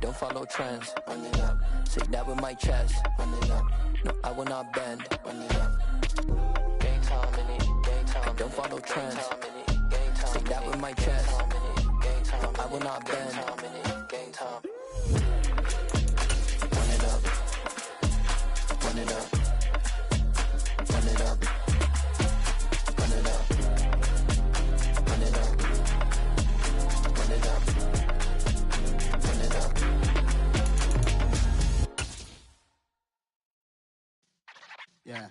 don't follow trends. Run it up. Say that with my chest. Run it up. No, I will not bend. Run it up. Game time, game time. I don't follow trends. Say that with my chest. No, I will not bend. Game time. Run it up. Run it up. Run it up. Run it up. Run it up. Run it up. Run it up. Yeah.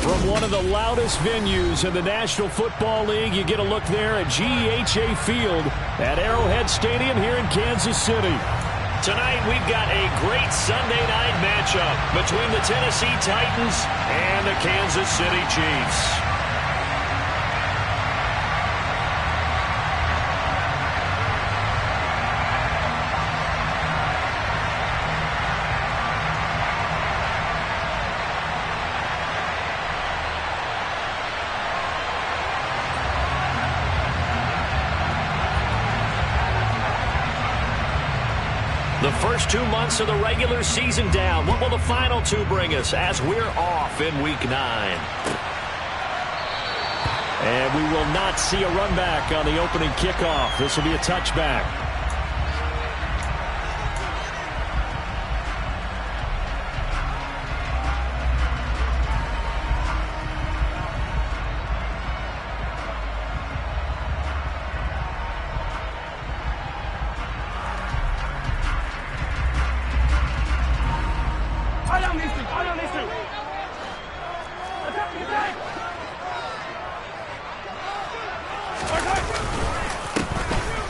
From one of the loudest venues in the National Football League, you get a look there at GEHA Field at Arrowhead Stadium here in Kansas City. Tonight, we've got a great Sunday night matchup between the Tennessee Titans and the Kansas City Chiefs. The first 2 months of the regular season down. What will the final two bring us as we're off in Week 9? And we will not see a run back on the opening kickoff. This will be a touchback.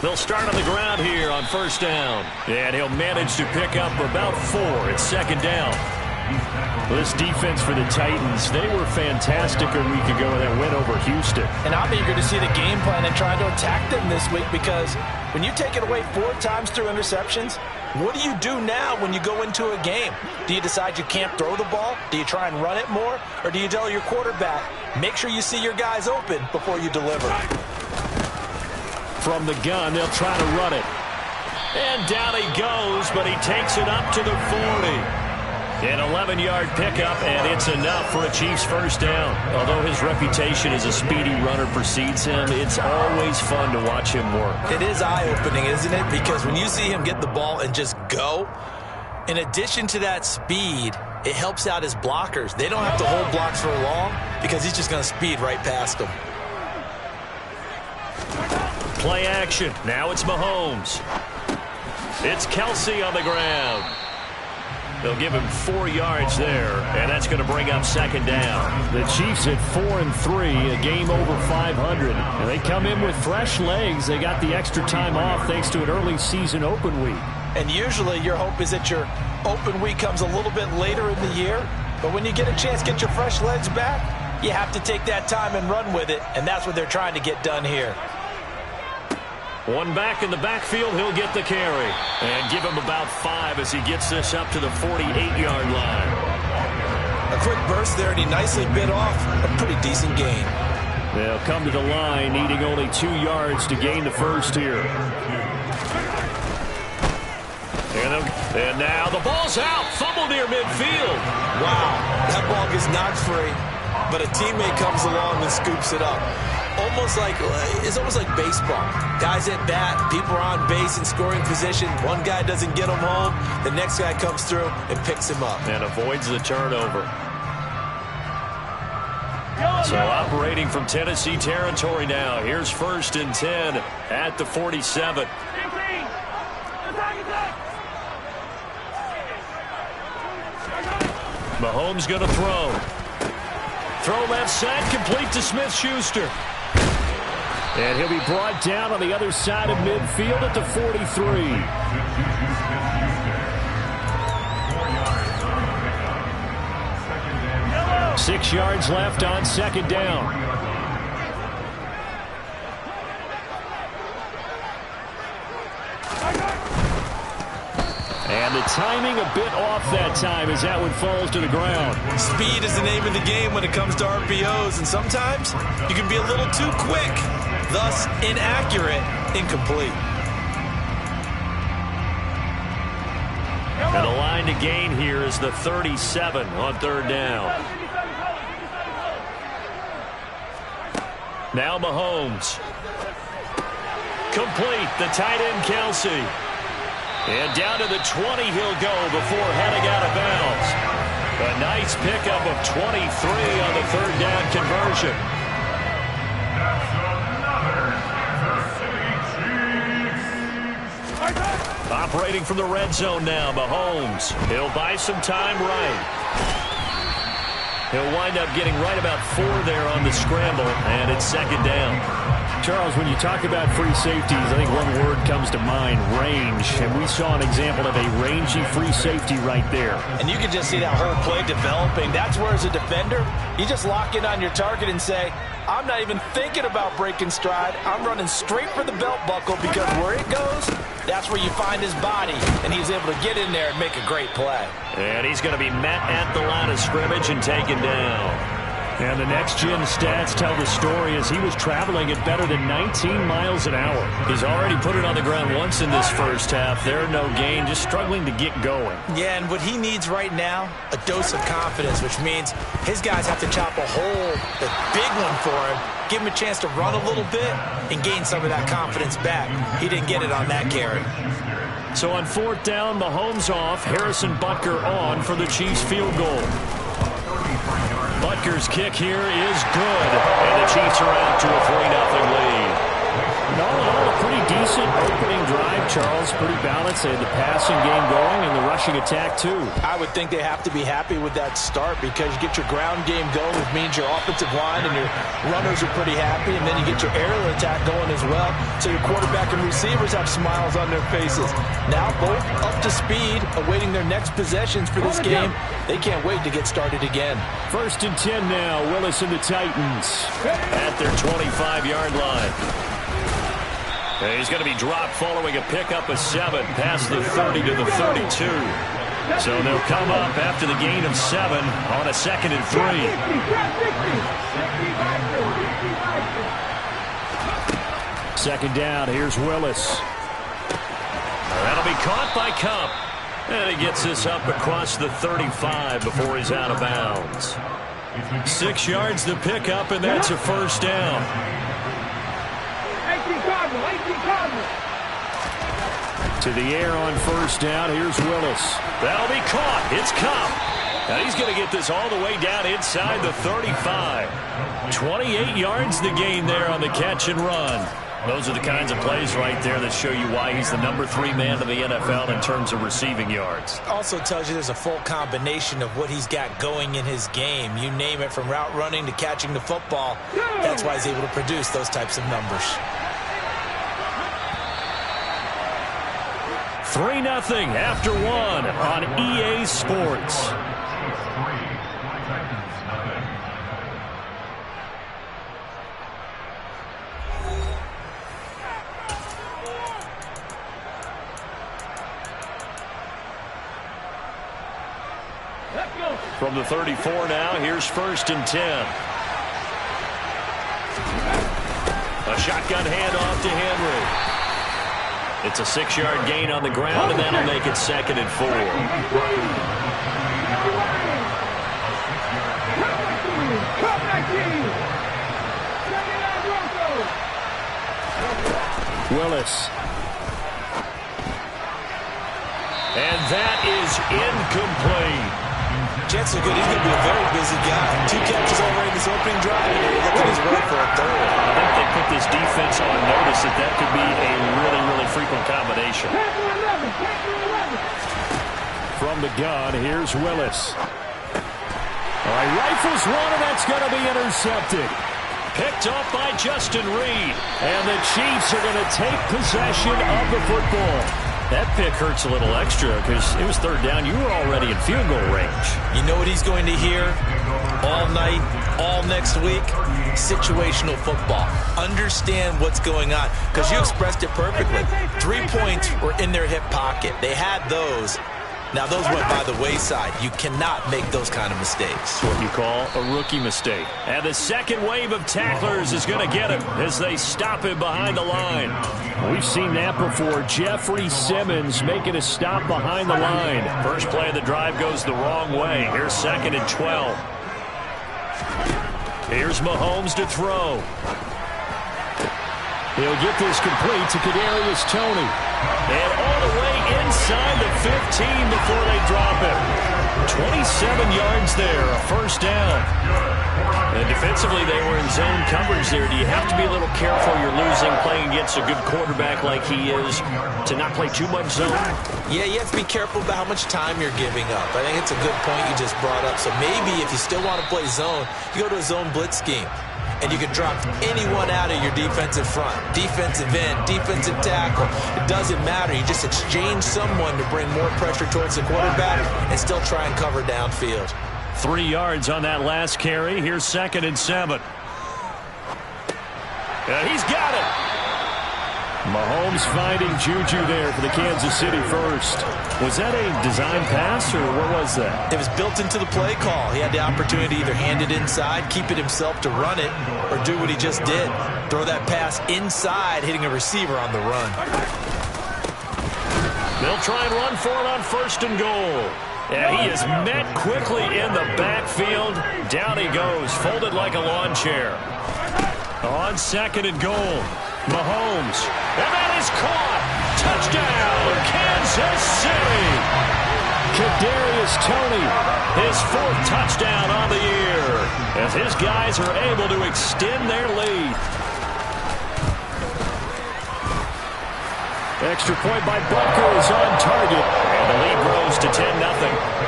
They'll start on the ground here on first down. And he'll manage to pick up about 4. It's second down. This defense for the Titans, they were fantastic a week ago in that win over Houston. And I'm eager to see the game plan and try to attack them this week, because when you take it away 4 times through interceptions, what do you do now when you go into a game? Do you decide you can't throw the ball? Do you try and run it more? Or do you tell your quarterback, make sure you see your guys open before you deliver? From the gun, they'll try to run it. And down he goes, but he takes it up to the 40. An 11-yard pickup, and it's enough for a Chiefs first down. Although his reputation as a speedy runner precedes him, it's always fun to watch him work. It is eye-opening, isn't it? Because when you see him get the ball and just go, in addition to that speed, it helps out his blockers. They don't have to hold blocks for long because he's just going to speed right past them. Play action. Now it's Mahomes. It's Kelsey on the ground. They'll give him 4 yards there, and that's going to bring up second down. The Chiefs at 4-3, a game over 500. And they come in with fresh legs. They got the extra time off thanks to an early season open week. And usually your hope is that your open week comes a little bit later in the year. But when you get a chance to get your fresh legs back, you have to take that time and run with it. And that's what they're trying to get done here. One back in the backfield, he'll get the carry. And give him about 5 as he gets this up to the 48-yard line. A quick burst there, and he nicely bit off a pretty decent gain. They'll come to the line, needing only 2 yards to gain the first here. And now the ball's out. Fumble near midfield. Wow, that ball gets knocked free, but a teammate comes along and scoops it up. It's almost like baseball. Guys at bat, people are on base in scoring position. One guy doesn't get him home. The next guy comes through and picks him up. And avoids the turnover. So operating from Tennessee territory now. Here's 1st and 10 at the 47. Mahomes going to throw. Throw left side, complete to Smith-Schuster. And he'll be brought down on the other side of midfield at the 43. 6 yards left on second down. And the timing a bit off that time as that one falls to the ground. Speed is the name of the game when it comes to RPOs, and sometimes you can be a little too quick. thus inaccurate, incomplete. And the line to gain here is the 37 on third down. Now Mahomes. Complete, the tight end Kelce. And down to the 20 he'll go before heading out of bounds. A nice pickup of 23 on the third down conversion. Operating from the red zone now, Mahomes. He'll buy some time right. He'll wind up getting right about 4 there on the scramble, and it's second down. Charles, when you talk about free safeties, I think one word comes to mind, range. And we saw an example of a rangy free safety right there. And you can just see that whole play developing. That's where, as a defender, you just lock in on your target and say, I'm not even thinking about breaking stride. I'm running straight for the belt buckle, because where it goes, that's where you find his body. And he's able to get in there and make a great play. And he's going to be met at the line of scrimmage and taken down. And the next-gen stats tell the story as he was traveling at better than 19 miles an hour. He's already put it on the ground once in this first half. There, no gain, just struggling to get going. Yeah, and what he needs right now, a dose of confidence, which means his guys have to chop a hole, a big one for him, give him a chance to run a little bit and gain some of that confidence back. He didn't get it on that carry. So on fourth down, Mahomes off, Harrison Butker on for the Chiefs field goal. Butker's kick here is good, and the Chiefs are out to a 3-0 lead. All in all, a pretty decent opening drive, Charles. Pretty balanced. They had the passing game going and the rushing attack, too. I would think they have to be happy with that start, because you get your ground game going, which means your offensive line and your runners are pretty happy, and then you get your aerial attack going as well, so your quarterback and receivers have smiles on their faces. Now both up to speed, awaiting their next possessions for this game. They can't wait to get started again. 1st and 10 now, Willis and the Titans. At their 25-yard line. He's going to be dropped following a pickup of 7 past the 30 to the 32. So they'll come up after the gain of 7 on a 2nd and 3. Second down, here's Willis. That'll be caught by Kupp. And he gets this up across the 35 before he's out of bounds. 6 yards to pick up, and that's a first down. To the air on first down, here's Willis. That'll be caught. It's Kupp. Now he's going to get this all the way down inside the 35. 28 yards the gain there on the catch and run. Those are the kinds of plays right there that show you why he's the number 3 man in the NFL in terms of receiving yards. Also tells you there's a full combination of what he's got going in his game. You name it, from route running to catching the football. That's why he's able to produce those types of numbers. 3-0 after 1 on EA Sports. From the 34 now, here's 1st and 10. A shotgun handoff to Henry. It's a 6-yard gain on the ground, and that'll make it 2nd and 4. Willis. And that is incomplete. Chances are good he's going to be a very busy guy. 2 catches already in this opening drive, and he's looking his way for a 3rd. I think they put this defense on notice that could be a really, really frequent combination. From the gun, here's Willis. All right, rifles one, and that's going to be intercepted. Picked off by Justin Reed. And the Chiefs are going to take possession of the football. That pick hurts a little extra because it was 3rd down. You were already in field goal range. You know what he's going to hear all night, all next week? Situational football. Understand what's going on, because you expressed it perfectly. 3 points were in their hip pocket. They had those. Now, those went by the wayside. You cannot make those kind of mistakes. What you call a rookie mistake. And the second wave of tacklers is going to get him as they stop him behind the line. We've seen that before. Jeffrey Simmons making a stop behind the line. First play of the drive goes the wrong way. Here's 2nd and 12. Here's Mahomes to throw. He'll get this complete to Kadarius Toney. And all the way inside the 15 before they drop him. 27 yards there, a first down. And defensively, they were in zone coverage there. Do you have to be a little careful? You're losing playing against a good quarterback like he is to not play too much zone? Yeah, you have to be careful about how much time you're giving up. I think it's a good point you just brought up. So maybe if you still want to play zone, you go to a zone blitz scheme. And you can drop anyone out of your defensive front. Defensive end, defensive tackle. It doesn't matter. You just exchange someone to bring more pressure towards the quarterback and still try and cover downfield. 3 yards on that last carry. Here's 2nd and 7. He's got it. Mahomes finding Juju there for the Kansas City first. Was that a design pass, or what was that? It was built into the play call. He had the opportunity to either hand it inside, keep it himself to run it, or do what he just did. Throw that pass inside, hitting a receiver on the run. They'll try and run for it on 1st and goal. And he is met quickly in the backfield. Down he goes, folded like a lawn chair. On 2nd and goal, Mahomes. And that is caught. Touchdown, Kansas City. Kadarius Toney. His 4th touchdown on the year as his guys are able to extend their lead. Extra point by Butker is on target. And the lead grows to 10-0.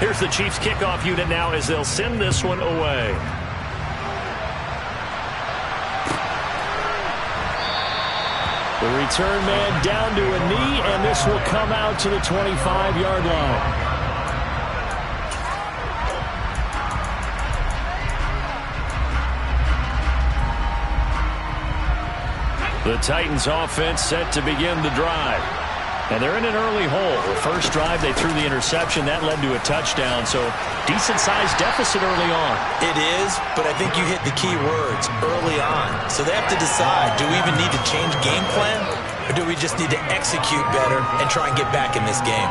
Here's the Chiefs kickoff unit now as they'll send this one away. The return man down to a knee, and this will come out to the 25-yard line. The Titans offense set to begin the drive. And they're in an early hole. The first drive, they threw the interception. That led to a touchdown. So decent-sized deficit early on. It is, but I think you hit the key words, early on. So they have to decide, do we even need to change game plan? Or do we just need to execute better and try and get back in this game?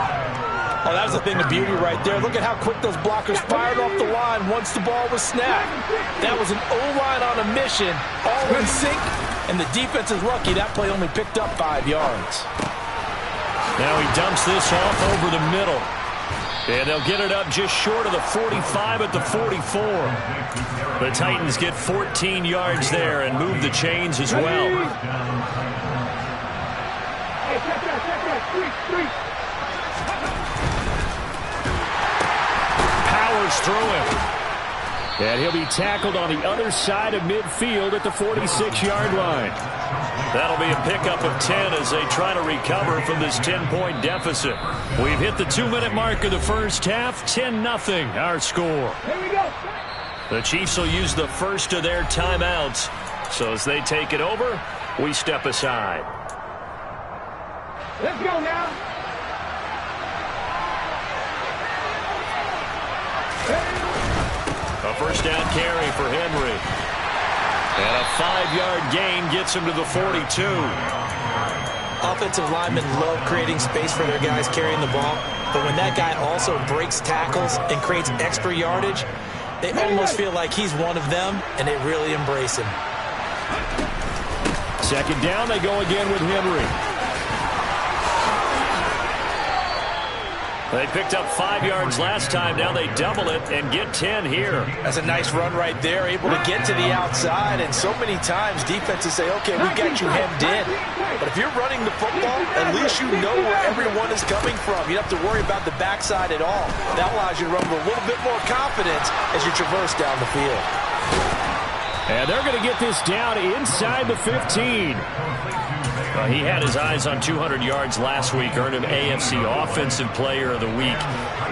Oh, that was the thing of beauty right there. Look at how quick those blockers fired off the line once the ball was snapped. That was an O-line on a mission, all in sync, and the defense is lucky that play only picked up 5 yards. Now he dumps this off over the middle. And they'll get it up just short of the 45 at the 44. The Titans get 14 yards there and move the chains as well. Powers through him. And he'll be tackled on the other side of midfield at the 46-yard line. That'll be a pickup of 10 as they try to recover from this 10-point deficit. We've hit the 2-minute mark of the first half. 10-0 our score. Here we go. The Chiefs will use the first of their timeouts. So as they take it over, we step aside. Let's go now. A first down carry for Henry. And a 5-yard gain gets him to the 42. Offensive linemen love creating space for their guys carrying the ball. But when that guy also breaks tackles and creates extra yardage, they almost feel like he's one of them, and they really embrace him. Second down, they go again with Henry. They picked up 5 yards last time. Now they double it and get 10 here. That's a nice run right there, able to get to the outside. And so many times defenses say, okay, we got you hemmed in. But if you're running the football, at least you know where everyone is coming from. You don't have to worry about the backside at all. That allows you to run with a little bit more confidence as you traverse down the field. And they're going to get this down inside the 15. He had his eyes on 200 yards last week, earned him AFC Offensive Player of the Week,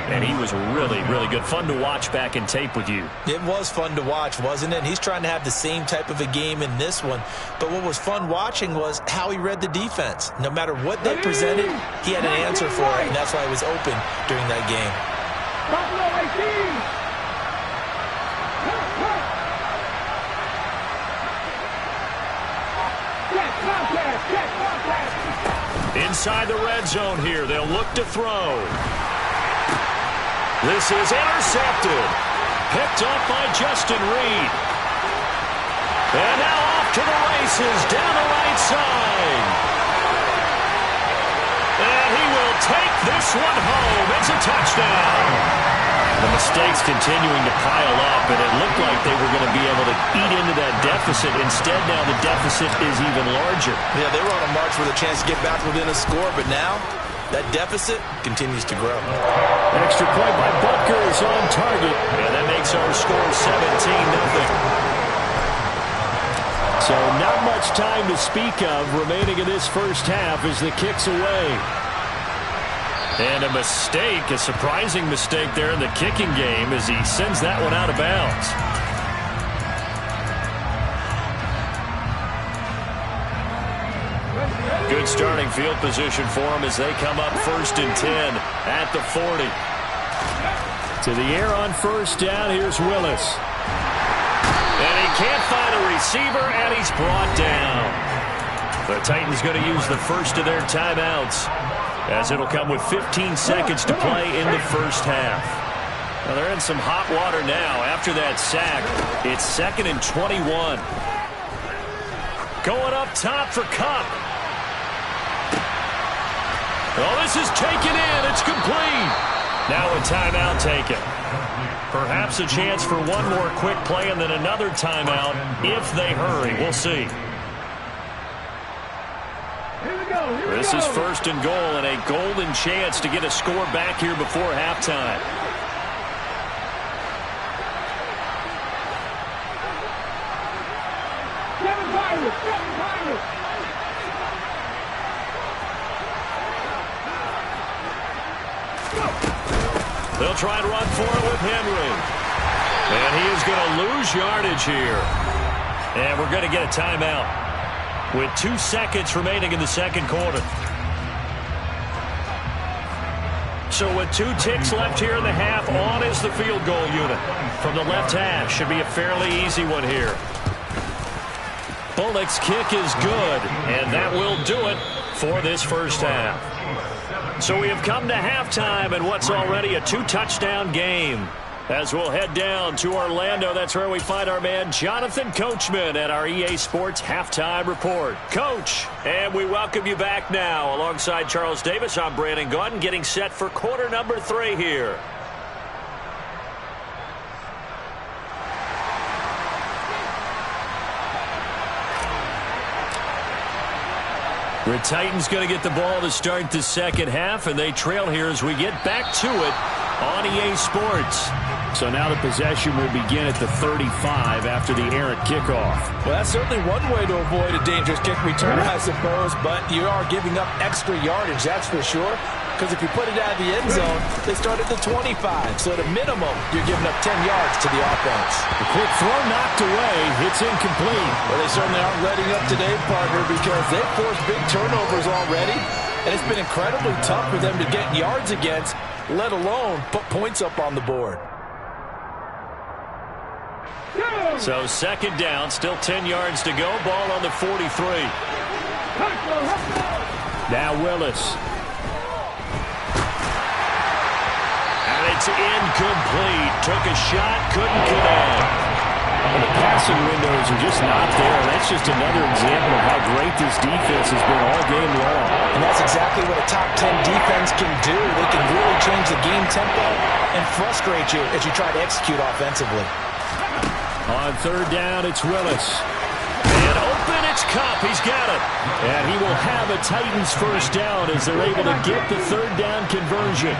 and he was really, really good. Fun to watch back in tape with you. It was fun to watch, wasn't it? He's trying to have the same type of a game in this one, but what was fun watching was how he read the defense. No matter what they presented, he had an answer for it, and that's why he was open during that game. Inside the red zone here, they'll look to throw. This is intercepted. Picked up by Justin Reed. And now off to the races down the right side. And he will take this one home. It's a touchdown. The mistakes continuing to pile up, and it looked like they were going to be able to eat into that deficit. Instead, now the deficit is even larger. Yeah, they were on a march with a chance to get back within a score, but now that deficit continues to grow. Extra point by Butker is on target. And that makes our score 17-0. So not much time to speak of remaining in this first half as the kick's away. And a mistake, a surprising mistake there in the kicking game as he sends that one out of bounds. Good starting field position for him as they come up 1st and 10 at the 40. To the air on first down, here's Willis. And he can't find a receiver, and he's brought down. The Titans going to use the first of their timeouts, as it'll come with 15 seconds to play in the first half. Well, they're in some hot water now after that sack. It's 2nd and 21. Going up top for Kupp. Oh, this is taken in. It's complete. Now a timeout taken. Perhaps a chance for one more quick play and then another timeout if they hurry. We'll see. This is 1st and goal and a golden chance to get a score back here before halftime. They'll try and run for it with Henry. And he is going to lose yardage here. And we're going to get a timeout with 2 seconds remaining in the second quarter. So with 2 ticks left here in the half, on is the field goal unit. From the left hash, should be a fairly easy one here. Bullock's kick is good, and that will do it for this first half. So we have come to halftime in what's already a 2-touchdown game. As we'll head down to Orlando, that's where we find our man Jonathan Coachman at our EA Sports Halftime Report. Coach, and we welcome you back now. Alongside Charles Davis, I'm Brandon Gaudin, getting set for quarter number 3 here. The Titans going to get the ball to start the second half, and they trail here as we get back to it on EA Sports. So now the possession will begin at the 35 after the errant kickoff. Well, that's certainly one way to avoid a dangerous kick return, I suppose, but you are giving up extra yardage, that's for sure. Because if you put it out of the end zone, they start at the 25. So at a minimum, you're giving up 10 yards to the offense. The quick throw knocked away. It's incomplete. Well, they certainly aren't letting up today, partner, because they've forced big turnovers already. And it's been incredibly tough for them to get yards against, let alone put points up on the board. So second down, still 10 yards to go. Ball on the 43. Now Willis. It's incomplete. Took a shot, couldn't connect. Well, the passing windows are just not there. That's just another example of how great this defense has been all game long. And that's exactly what a top 10 defense can do. They can really change the game tempo and frustrate you as you try to execute offensively. On third down, it's Willis. And open, it's Kupp. He's got it. And he will have a Titans first down as they're able to get the third down conversion.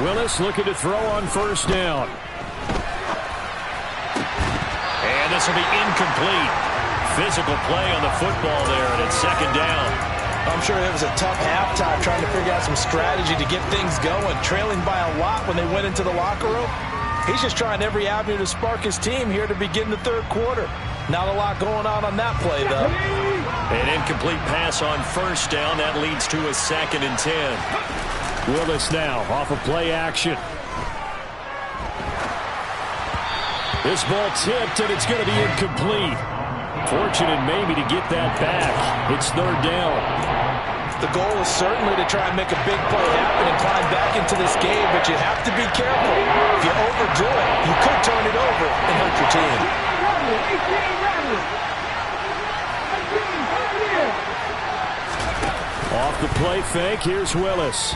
Willis looking to throw on first down. this will be incomplete. Physical play on the football there, and it's second down. I'm sure it was a tough halftime trying to figure out some strategy to get things going, trailing by a lot when they went into the locker room. He's just trying every avenue to spark his team here to begin the third quarter. Not a lot going on that play, though. An incomplete pass on first down. That leads to a 2nd and 10. Willis now off of play action. This ball tipped, and it's going to be incomplete. Fortunate maybe to get that back. It's third down. The goal is certainly to try and make a big play happen and climb back into this game, but you have to be careful. If you overdo it, you could turn it over and hurt your team. Off the play fake, here's Willis.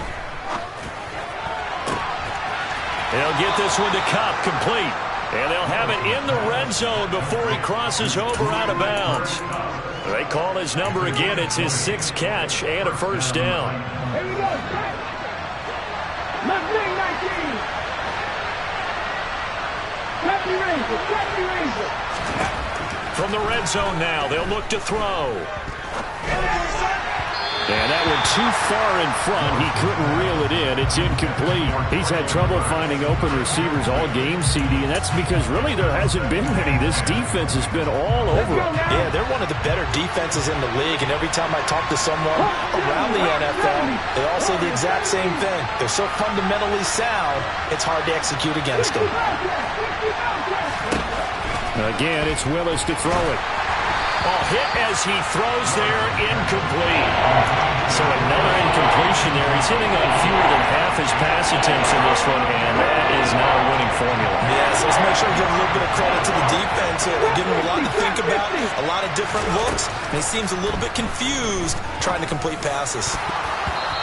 They'll get this one to Kupp, complete. And they'll have it in the red zone before he crosses over out of bounds. They call his number again. It's his 6th catch and a first down. Here we go. Left wing 19. Happy Ranger. From the red zone now, they'll look to throw. And that one too far in front. He couldn't reel it in. It's incomplete. He's had trouble finding open receivers all game, CD, and that's because really there hasn't been many. This defense has been all over him. Yeah, they're one of the better defenses in the league, and every time I talk to someone around the NFL, they all say the exact same thing. They're so fundamentally sound, it's hard to execute against them. Again, it's Willis to throw it. Oh, hit as he throws there, incomplete. So another incompletion there. He's hitting on fewer than half his pass attempts in this one, and that is not a winning formula. Yes, let's make sure we give a little bit of credit to the defense. They're giving him a lot to think about, a lot of different looks, and he seems a little bit confused trying to complete passes.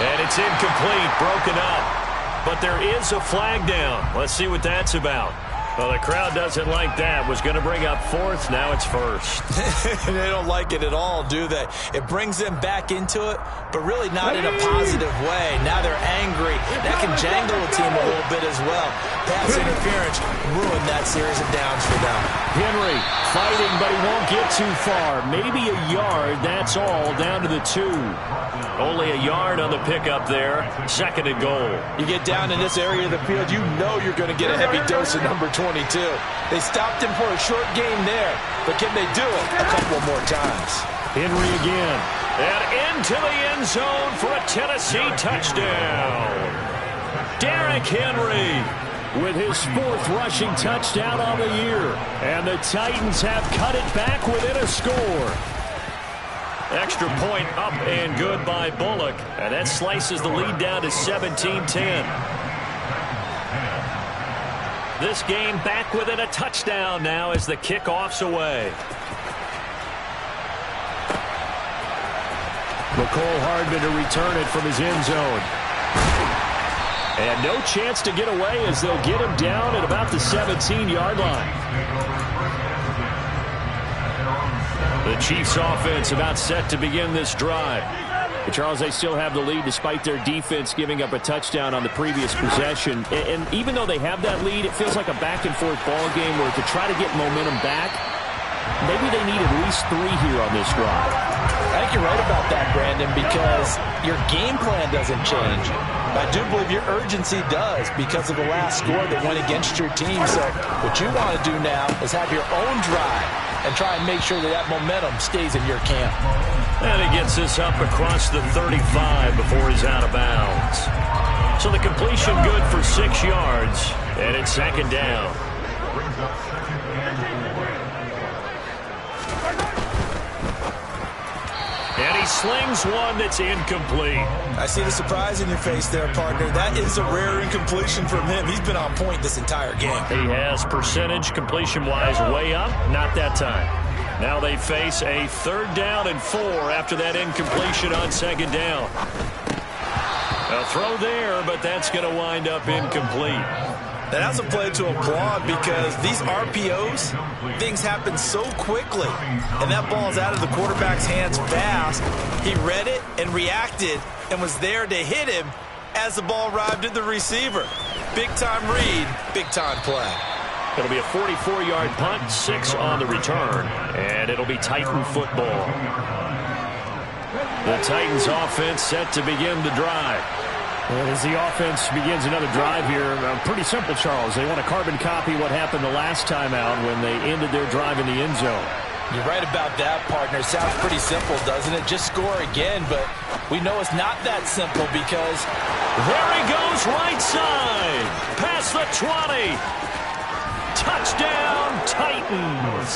And it's incomplete, broken up. But there is a flag down. Let's see what that's about. Well, the crowd doesn't like that. Was going to bring up 4th. Now it's 1st. They don't like it at all, do they? It brings them back into it, but really not in a positive way. Now they're angry. That can jangle a team a little bit as well. Pass interference ruined that series of downs for them. Henry fighting, but he won't get too far. Maybe a yard. That's all. Down to the 2. Only a yard on the pickup there. 2nd and goal. You get down in this area of the field, you know you're going to get a heavy dose of number 22. They stopped him for a short game there, but can they do it a couple more times? Henry again. And into the end zone for a Tennessee touchdown. Derrick Henry with his 4th rushing touchdown on the year. And the Titans have cut it back within a score. Extra point up and good by Bullock. And that slices the lead down to 17-10. This game back within a touchdown now as the kickoff's away. McCole Hardman to return it from his end zone. And no chance to get away as they'll get him down at about the 17-yard line. The Chiefs offense about set to begin this drive. But Charles, they still have the lead despite their defense giving up a touchdown on the previous possession. And even though they have that lead, it feels like a back-and-forth ball game where to try to get momentum back, maybe they need at least 3 here on this drive. I think you're right about that, Brandon, because your game plan doesn't change. I do believe your urgency does because of the last score that went against your team. So what you want to do now is have your own drive and try and make sure that that momentum stays in your camp. And he gets this up across the 35 before he's out of bounds. So the completion good for 6 yards, and it's 2nd down. And he slings one that's incomplete. I see the surprise in your face there, partner. That is a rare incompletion from him. He's been on point this entire game. He has percentage completion-wise way up. Not that time. Now they face a 3rd down and 4 after that incompletion on 2nd down. A throw there, but that's going to wind up incomplete. That's a play to applaud because these RPOs, things happen so quickly. And that ball's out of the quarterback's hands fast. He read it and reacted and was there to hit him as the ball arrived at the receiver. Big-time read, big-time play. It'll be a 44-yard punt, 6 on the return, and it'll be Titan football. The Titans offense set to begin the drive. And as the offense begins another drive here, pretty simple, Charles. They want to carbon copy what happened the last time out when they ended their drive in the end zone. You're right about that, partner. Sounds pretty simple, doesn't it? Just score again, but we know it's not that simple because there he goes right side. Past the 20. Touchdown, Titans.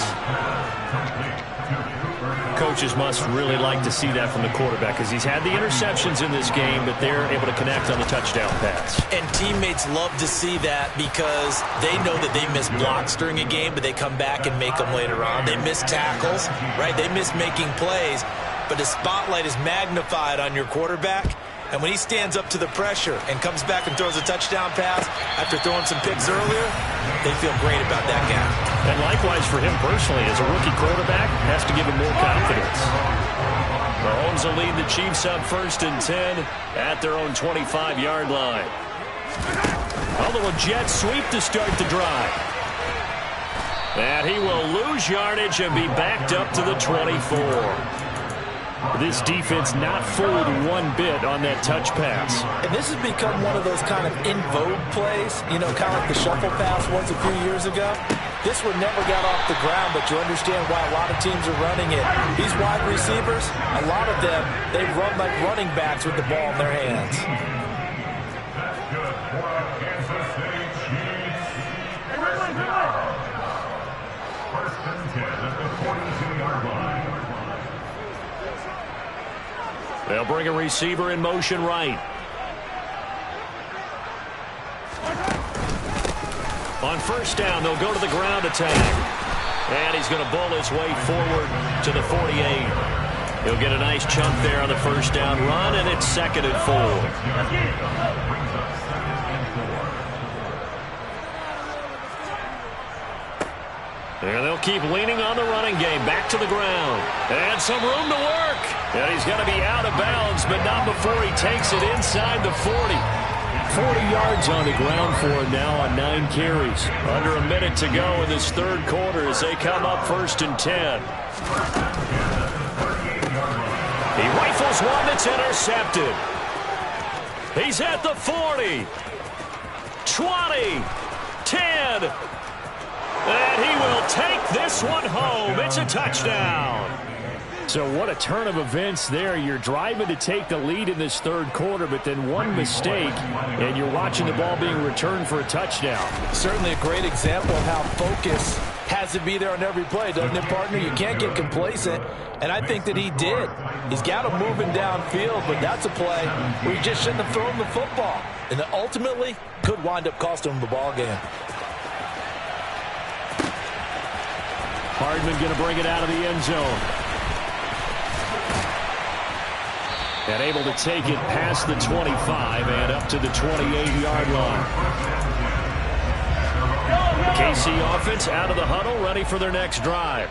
Coaches must really like to see that from the quarterback because he's had the interceptions in this game, but they're able to connect on the touchdown pass. And teammates love to see that because they know that they miss blocks during a game, but they come back and make them later on. They miss tackles, right? They miss making plays, but the spotlight is magnified on your quarterback. And when he stands up to the pressure and comes back and throws a touchdown pass after throwing some picks earlier, they feel great about that guy. And likewise for him personally, as a rookie quarterback, has to give him more confidence. Mahomes will lead the Chiefs up 1st and 10 at their own 25-yard line. A little jet sweep to start the drive. And he will lose yardage and be backed up to the 24. This defense not fooled one bit on that touch pass. And this has become one of those kind of in vogue plays, you know, kind of like the shuffle pass was a few years ago. This one never got off the ground, but you understand why a lot of teams are running it. These wide receivers, a lot of them, they run like running backs with the ball in their hands. They'll bring a receiver in motion right. On 1st down, they'll go to the ground attack. And he's going to bull his way forward to the 48. He'll get a nice chunk there on the 1st down run, and it's 2nd and 4. And they'll keep leaning on the running game. Back to the ground. And some room to work. And he's going to be out of bounds, but not before he takes it inside the 40. 40 yards on the ground for him now on 9 carries. Under a minute to go in this 3rd quarter as they come up 1st and 10. He rifles one that's intercepted. He's at the 40. 20. 10. And he will take this one home. It's a touchdown. So what a turn of events there. You're driving to take the lead in this 3rd quarter, but then one mistake, and you're watching the ball being returned for a touchdown. Certainly a great example of how focus has to be there on every play, doesn't it, partner? You can't get complacent, and I think that he did. He's got him moving downfield, but that's a play where he just shouldn't have thrown the football, and it ultimately could wind up costing him the ball game. Hardman going to bring it out of the end zone. And able to take it past the 25 and up to the 28-yard line. KC offense out of the huddle, ready for their next drive.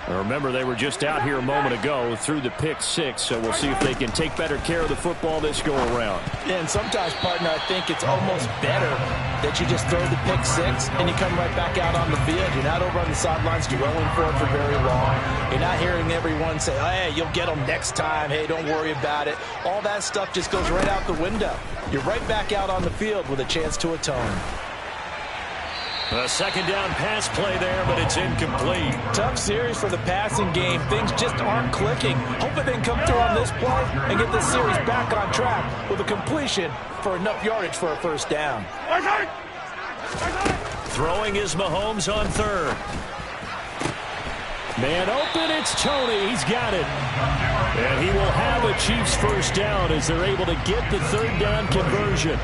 Now remember, they were just out here a moment ago through the pick 6, so we'll see if they can take better care of the football this go-around. Yeah, and sometimes, partner, I think it's almost better that you just throw the pick 6 and you come right back out on the field. You're not over on the sidelines dwelling for it for very long. You're not hearing everyone say, oh, hey, you'll get them next time. Hey, don't worry about it. All that stuff just goes right out the window. You're right back out on the field with a chance to atone. A 2nd down pass play there, but it's incomplete. Tough series for the passing game. Things just aren't clicking. Hoping they can come through on this play and get this series back on track with a completion for enough yardage for a 1st down. Throwing is Mahomes on 3rd. Man open, it's Tony. He's got it. And he will have a Chiefs 1st down as they're able to get the 3rd down conversion.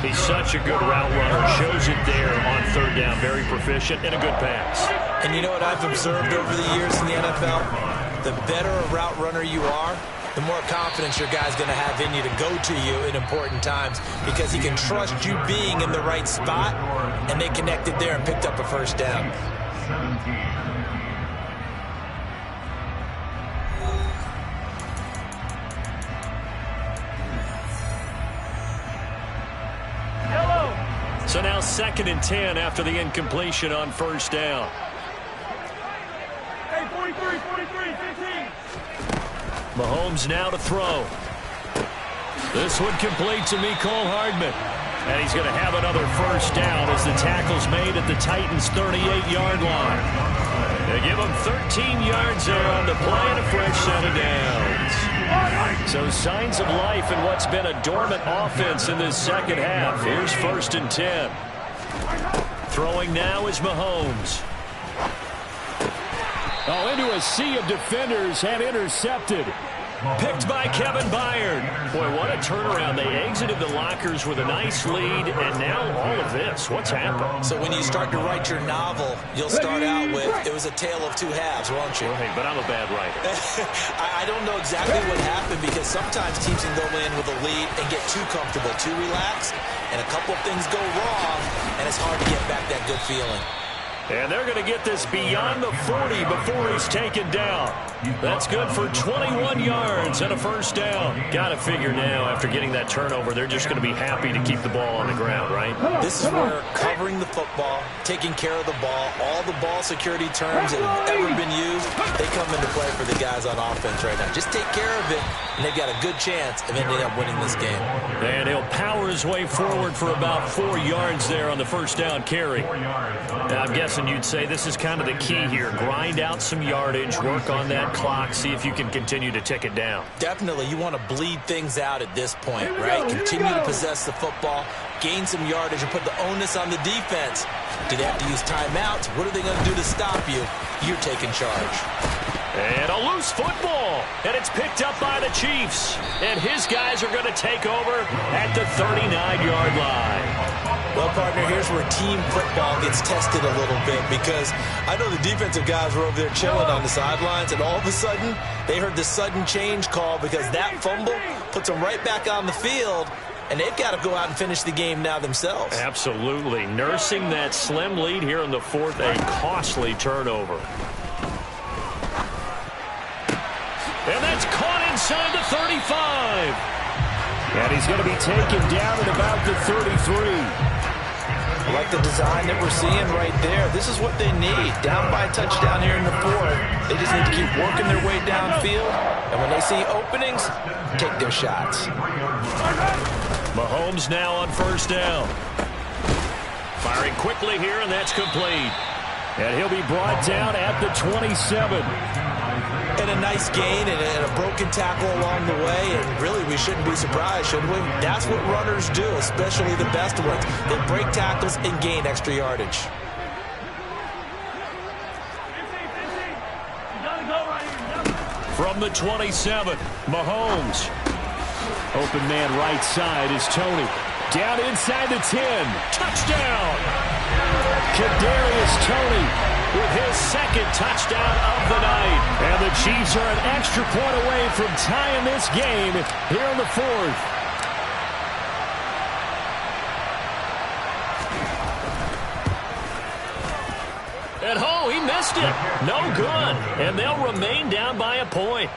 He's such a good route runner. Shows it there on 3rd down. Very proficient and a good pass. And you know what I've observed over the years in the NFL? The better a route runner you are, the more confidence your guy's going to have in you to go to you in important times because he can trust you being in the right spot, and they connected there and picked up a 1st down. So now 2nd and 10 after the incompletion on first down. Hey, 43, 15. Mahomes now to throw. This one complete to Mecole Hardman. And he's going to have another first down as the tackle's made at the Titans' 38-yard line. They give him 13 yards there on the play and a fresh set of downs. So signs of life in what's been a dormant offense in this second half. Here's 1st and 10. Throwing now is Mahomes. Oh, into a sea of defenders and intercepted. Picked by Kevin Byard. Boy, what a turnaround. They exited the lockers with a nice lead, and now all of this. What's happened? So when you start to write your novel, you'll start out with, it was a tale of two halves, won't you? Hey, but I'm a bad writer. I don't know exactly what happened because sometimes teams can go in with a lead and get too comfortable, too relaxed, and a couple of things go wrong, and it's hard to get back that good feeling. And they're going to get this beyond the 40 before he's taken down. That's good for 21 yards and a first down. Got to figure now, after getting that turnover, they're just going to be happy to keep the ball on the ground, right? This is where covering the football, taking care of the ball, all the ball security terms that have ever been used, they come into play for the guys on offense right now. Just take care of it, and they've got a good chance of ending up winning this game. And he'll power his way forward for about 4 yards there on the first down carry. Now, I'm guessing you'd say this is kind of the key here. Grind out some yardage, work on that clock, see if you can continue to tick it down. Definitely, you want to bleed things out at this point, right? Continue to possess the football, gain some yardage, and put the onus on the defense. Do they have to use timeouts? What are they going to do to stop you? You're taking charge. And a loose football, and it's picked up by the Chiefs. And his guys are going to take over at the 39-yard line. Well, partner, here's where team football gets tested a little bit because I know the defensive guys were over there chilling on the sidelines, and all of a sudden, they heard the sudden change call because that fumble puts them right back on the field, and they've got to go out and finish the game now themselves. Absolutely. Nursing that slim lead here in the fourth, a costly turnover. And that's caught inside the 35. And he's going to be taken down at about the 33. I like the design that we're seeing right there. This is what they need. Down by a touchdown here in the fourth. They just need to keep working their way downfield. And when they see openings, take their shots. Mahomes now on first down. Firing quickly here, and that's complete. And he'll be brought down at the 27. And a nice gain and a broken tackle along the way. And really, we shouldn't be surprised, should we? That's what runners do, especially the best ones. They break tackles and gain extra yardage. From the 27, Mahomes. Open man right side is Tony. Down inside the 10. Touchdown! Kadarius Toney with his second touchdown of the night. And the Chiefs are an extra point away from tying this game here in the fourth. And oh, he missed it. No good. And they'll remain down by a point.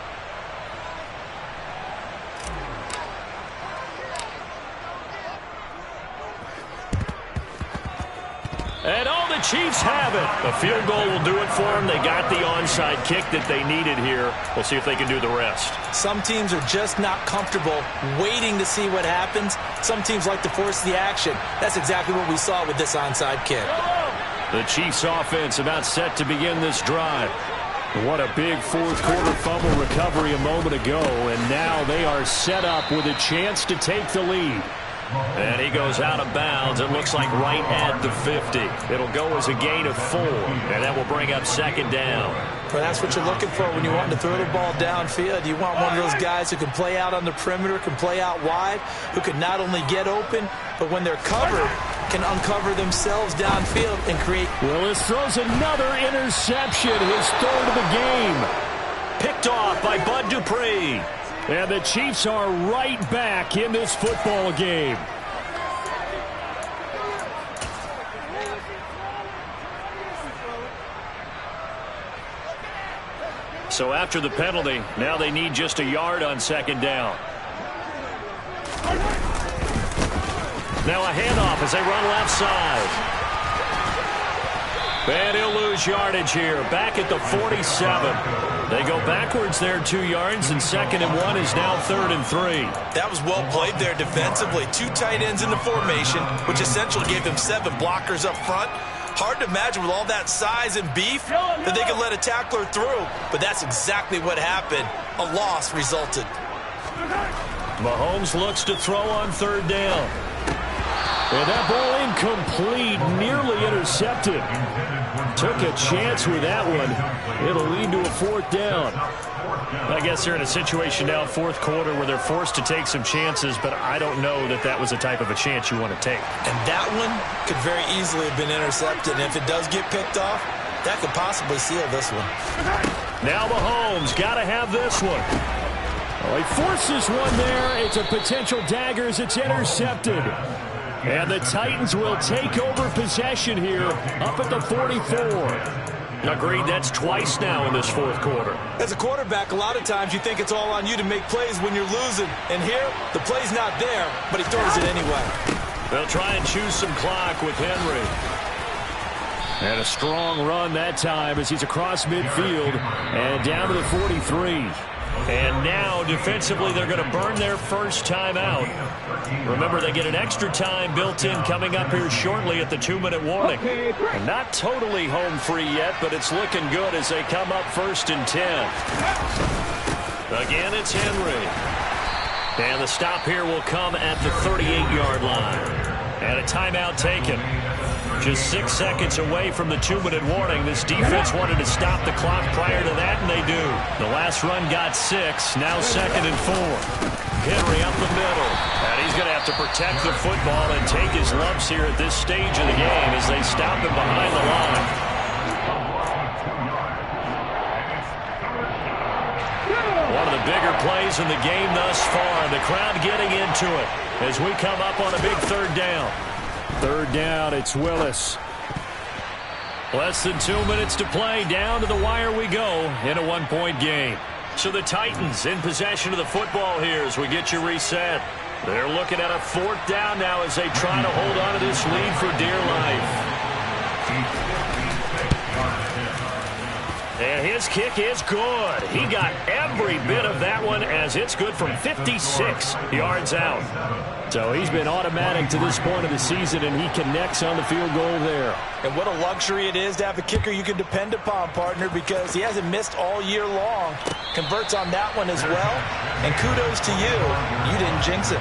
And oh, the Chiefs have it. A field goal will do it for them. They got the onside kick that they needed here. We'll see if they can do the rest. Some teams are just not comfortable waiting to see what happens. Some teams like to force the action. That's exactly what we saw with this onside kick. The Chiefs offense about set to begin this drive. What a big fourth quarter fumble recovery a moment ago. And now they are set up with a chance to take the lead. And he goes out of bounds. It looks like right at the 50. It'll go as a gain of 4. And that will bring up second down. Well, that's what you're looking for when you want to throw the ball downfield. You want one of those guys who can play out on the perimeter, can play out wide, who can not only get open, but when they're covered, can uncover themselves downfield and create. Willis throws another interception, his third of the game. Picked off by Bud Dupree. And the Chiefs are right back in this football game. So after the penalty, now they need just a yard on second down. Now a handoff as they run left side. And he'll lose yardage here. Back at the 47. They go backwards there 2 yards, and 2nd and 1 is now 3rd and 3. That was well played there defensively. 2 tight ends in the formation, which essentially gave them 7 blockers up front. Hard to imagine with all that size and beef that they could let a tackler through. But that's exactly what happened. A loss resulted. Mahomes looks to throw on 3rd down. And that ball incomplete, nearly intercepted. Took a chance with that one. It'll lead to a 4th down. I guess they're in a situation now, 4th quarter, where they're forced to take some chances, but I don't know that that was the type of a chance you want to take. And that one could very easily have been intercepted. And if it does get picked off, that could possibly seal this one. Now Mahomes got to have this one. Well, he forces one there. It's a potential dagger as it's intercepted. And the Titans will take over possession here up at the 44. Agreed, that's twice now in this 4th quarter. As a quarterback, a lot of times you think it's all on you to make plays when you're losing. And here, the play's not there, but he throws it anyway. They'll try and choose some clock with Henry. And a strong run that time as he's across midfield and down to the 43. And now, defensively, they're going to burn their first time out. Remember, they get an extra time built in coming up here shortly at the 2-minute warning. And not totally home free yet, but it's looking good as they come up 1st and 10. Again, it's Henry. And the stop here will come at the 38-yard line. And a timeout taken. Just 6 seconds away from the 2-minute warning. This defense wanted to stop the clock prior to that, and they do. The last run got 6. Now 2nd and 4. Henry up the middle. And he's going to have to protect the football and take his lumps here at this stage of the game as they stop him behind the line. One of the bigger plays in the game thus far. The crowd getting into it as we come up on a big 3rd down. 3rd down, it's Willis. Less than 2 minutes to play. Down to the wire we go in a 1-point game. So the Titans in possession of the football here as we get you reset. They're looking at a 4th down now as they try to hold on to this lead for dear life. And his kick is good. He got every bit of that one as it's good from 56 yards out. So he's been automatic to this point of the season, and he connects on the field goal there. And what a luxury it is to have a kicker you can depend upon, partner, because he hasn't missed all year long. Converts on that one as well. And kudos to you. You didn't jinx it.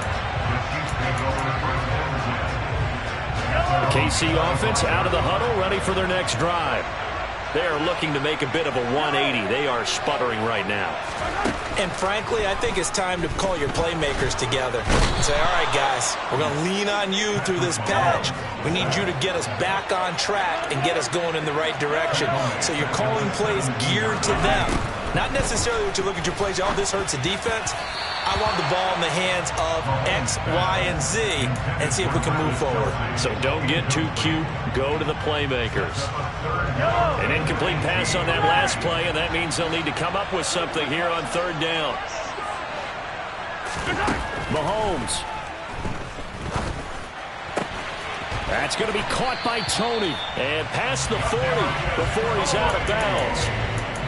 The KC offense out of the huddle, ready for their next drive. They are looking to make a bit of a 180. They are sputtering right now. And frankly, I think it's time to call your playmakers together and say, all right, guys, we're going to lean on you through this patch. We need you to get us back on track and get us going in the right direction. So you're calling plays geared to them. Not necessarily what you look at your plays, oh, this hurts the defense. I want the ball in the hands of X, Y, and Z and see if we can move forward. So don't get too cute. Go to the playmakers. An incomplete pass on that last play, and that means they'll need to come up with something here on 3rd down. Mahomes. That's going to be caught by Tony. And past the 40 before he's out of bounds.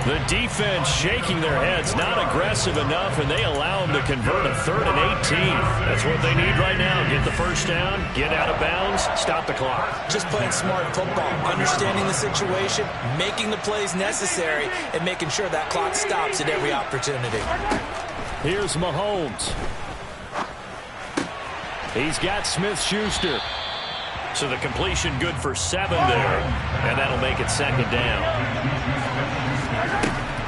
The defense shaking their heads, not aggressive enough, and they allow them to convert a 3rd and 18. That's what they need right now. Get the first down, get out of bounds, stop the clock. Just playing smart football, understanding the situation, making the plays necessary, and making sure that clock stops at every opportunity. Here's Mahomes. He's got Smith-Schuster. So the completion good for 7 there, and that'll make it 2nd down.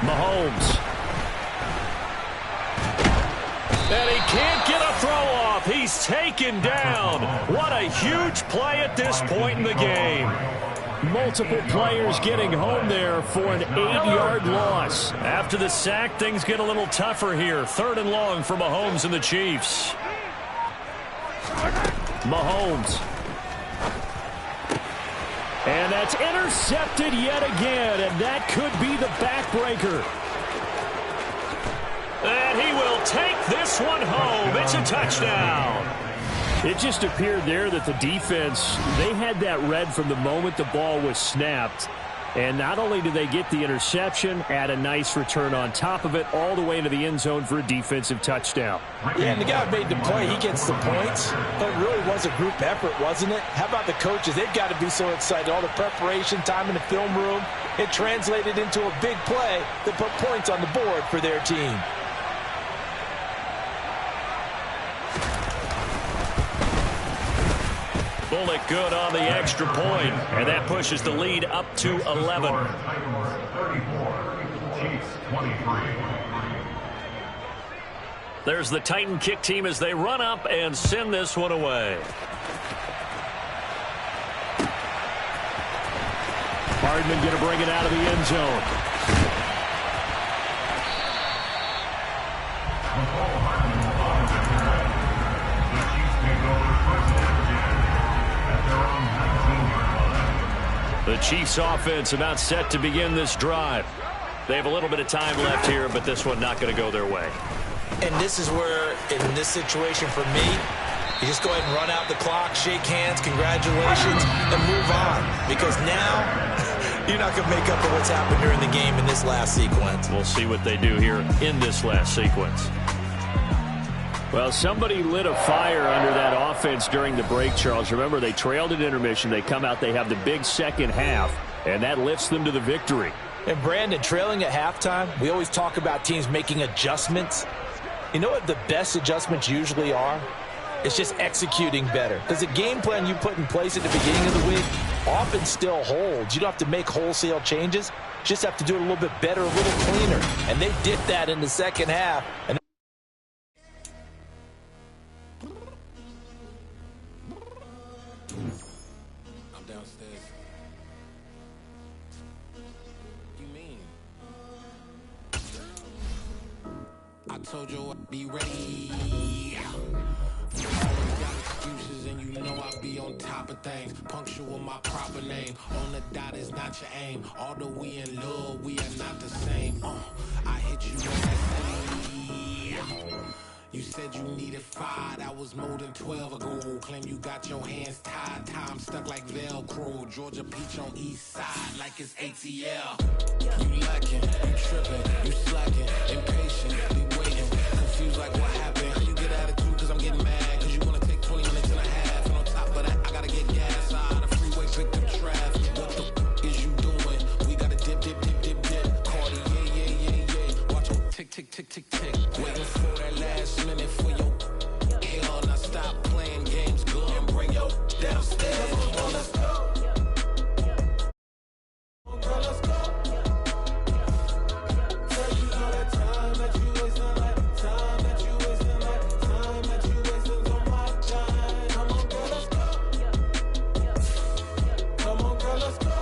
Mahomes. And he can't get a throw off. He's taken down. What a huge play at this point in the game. Multiple players getting home there for an 8-yard loss. After the sack, things get a little tougher here. 3rd and long for Mahomes and the Chiefs. Mahomes. And that's intercepted yet again, and that could be the backbreaker. And he will take this one home. It's a touchdown. It just appeared there that the defense, they had that read from the moment the ball was snapped. And not only did they get the interception, add a nice return on top of it, all the way into the end zone for a defensive touchdown. Yeah, and the guy made the play. He gets the points. But it really was a group effort, wasn't it? How about the coaches? They've got to be so excited. All the preparation time in the film room, it translated into a big play that put points on the board for their team. Bullock good on the extra point, and that pushes the lead up to 11. There's the Titan kick team as they run up and send this one away. Hardman going to bring it out of the end zone. The Chiefs offense about set to begin this drive. They have a little bit of time left here, but this one not going to go their way. And this is where, in this situation for me, you just go ahead and run out the clock, shake hands, congratulations, and move on. Because now, you're not going to make up for what's happened during the game in this last sequence. We'll see what they do here in this last sequence. Well, somebody lit a fire under that offense during the break, Charles. Remember, they trailed at intermission. They come out, they have the big second half, and that lifts them to the victory. And, Brandon, trailing at halftime, we always talk about teams making adjustments. You know what the best adjustments usually are? It's just executing better. Because the game plan you put in place at the beginning of the week often still holds. You don't have to make wholesale changes. You just have to do it a little bit better, a little cleaner. And they did that in the second half. And I'm downstairs. You mean? I told you I'd be ready. You always got excuses and you know I be on top of things. Punctual my proper name. On the dot is not your aim. Although we in love, we are not the same. I hit you with that same. You said you needed 5, that was more than 12 ago. Claim you got your hands tied, time stuck like Velcro. Georgia Peach on east side like it's ATL. You lacking, you tripping, you slacking, impatient, waiting, confused like what happened. You get attitude cause I'm getting mad, cause you wanna take 20 minutes and a half. And on top of that, I gotta get gas out of the freeway, pick the traffic. What the f is you doing? We gotta dip, dip, dip, dip, dip. Cardi, yeah. Watch them tick, tick, tick, tick, tick. Waiting for that last minute for your hell. Now stop playing games, go and bring your downstairs. Come on, let's go. Girl, let's go. Tell you all that time that you wasting, like time that you wasting, like time that you wasting on my time. Come on, girl, let's go. Come on, girl, let's go.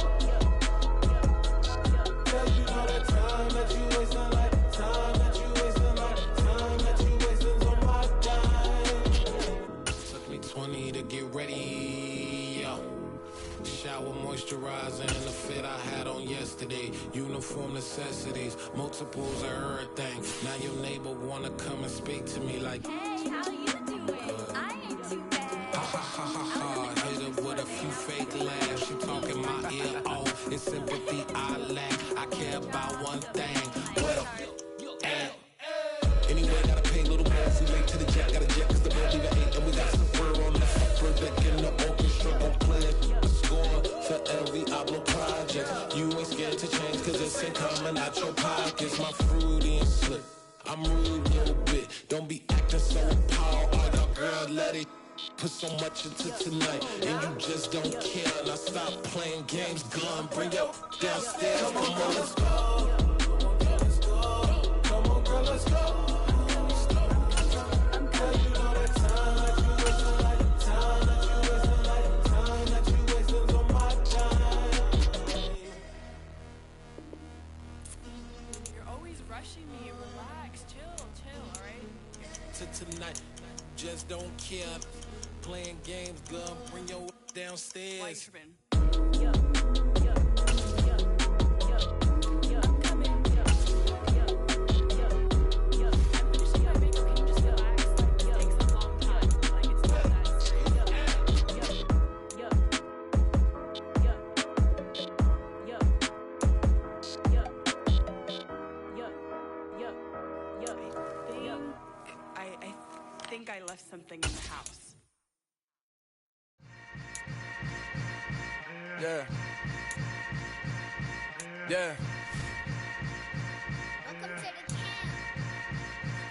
Tell you all that time that you wasting, like time that you wasting, like time that you wasting on my time. Took me 20 to get ready. Shower moisturizer and the fit I had on yesterday. Uniform necessities, multiples of everything. Now your neighbor wanna come and speak to me like, Hey, how you doing? I ain't too bad. ha ha ha ha. Hit her with a few fake laughs. She talking my ear off. It's sympathy I lack. I care about one thing. What up? Anyway, gotta pay a little more if we late to the jet. Got a jet cause the bird leave at 8. And we got Safari on the upper deck in the orchestra. Gon' play a score for every Ablo project. You ain't scared to change cause it's ain't coming out your pockets. My fruity and slick. I'm rude a little bit. Don't be acting so appalled. Oh, your girl, let it put so much into tonight. And you just don't care. Now stop playing games. Gun, bring your downstairs. Come on, let's go. Come on, girl, let's go. Tonight, just don't care. Playing games, gun, bring your downstairs. think I left something in the house. Yeah. Yeah. Welcome to the camp.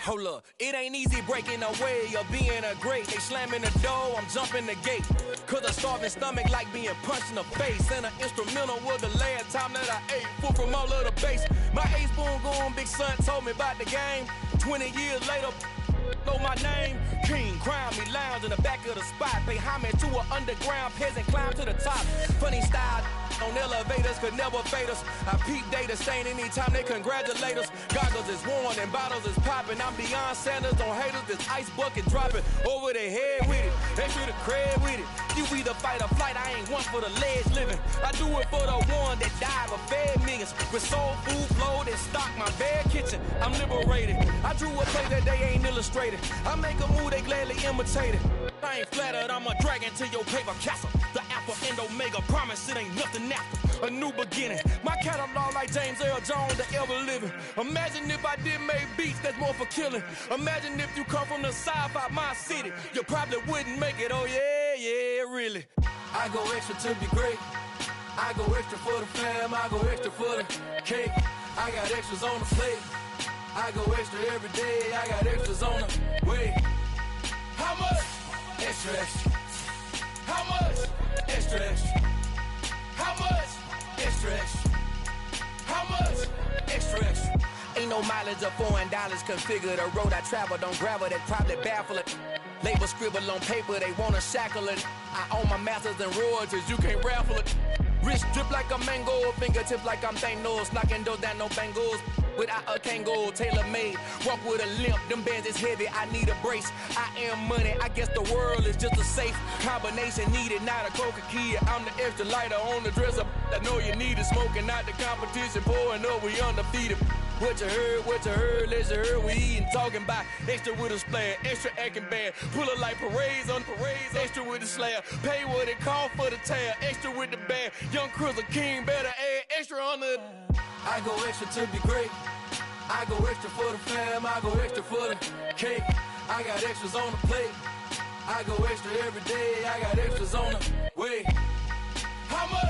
Hold up, it ain't easy breaking away or being a great. They slamming the door, I'm jumping the gate. Cause a starving stomach like being punched in the face. And an instrumental was the last time that I ate. Food from all of the base. My ace boom going, big son told me about the game. 20 years later, know my name. King, crown me, lounge in the back of the spot. Pay homage to an underground peasant, climb to the top. Funny style on elevators could never fade us. I peep data stain anytime they congratulate us. Goggles is worn and bottles is popping. I'm Deion Sanders on haters, this ice bucket dropping over their head with it. They should have cred with it. You either fight or flight, I ain't one for the ledge living. I do it for the one that died but fed millions. With soul food flowed and stocked my bare kitchen. I'm liberated. I drew a play that they ain't illustrated. I make a move, they gladly imitate it. I ain't flattered, I'm a dragon to your paper castle. The Alpha and Omega, promise it ain't nothing after. A new beginning. My catalog like James Earl Jones, the ever living. Imagine if I did make beats that's more for killing. Imagine if you come from the sci-fi, my city. You probably wouldn't make it, oh yeah, yeah, really. I go extra to be great. I go extra for the fam, I go extra for the cake. I got extras on the plate. I go extra every day, I got extras on the way. How much? Extra, extra. How much? Extra, extra. How much? Extra, extra. How much? Extra, extra. Ain't no mileage of $4 configure the road I travel. Don't gravel, that probably baffle it. Label scribble on paper, they wanna shackle it. I own my masters and royalties, you can't raffle it. Wrist drip like a mango, fingertips like I'm Thanos. Knocking those down, no bangles. Without a Kango, tailor-made. Walk with a limp, them bands is heavy, I need a brace. I am money, I guess the world is just a safe combination needed, not a coca key. I'm the extra lighter on the dresser. I know you need it, smoking out the competition, pouring up, we undefeated. What you heard, let you heard, we eatin', talking about extra with a splash, extra acting bad. Pull up like parades on parades, extra with the slab. Pay what it cost for the tab, extra with the bag. Young Cruiser King, better add extra on the. I go extra to be great. I go extra for the fam, I go extra for the cake. I got extras on the plate. I go extra every day, I got extras on the way. How much?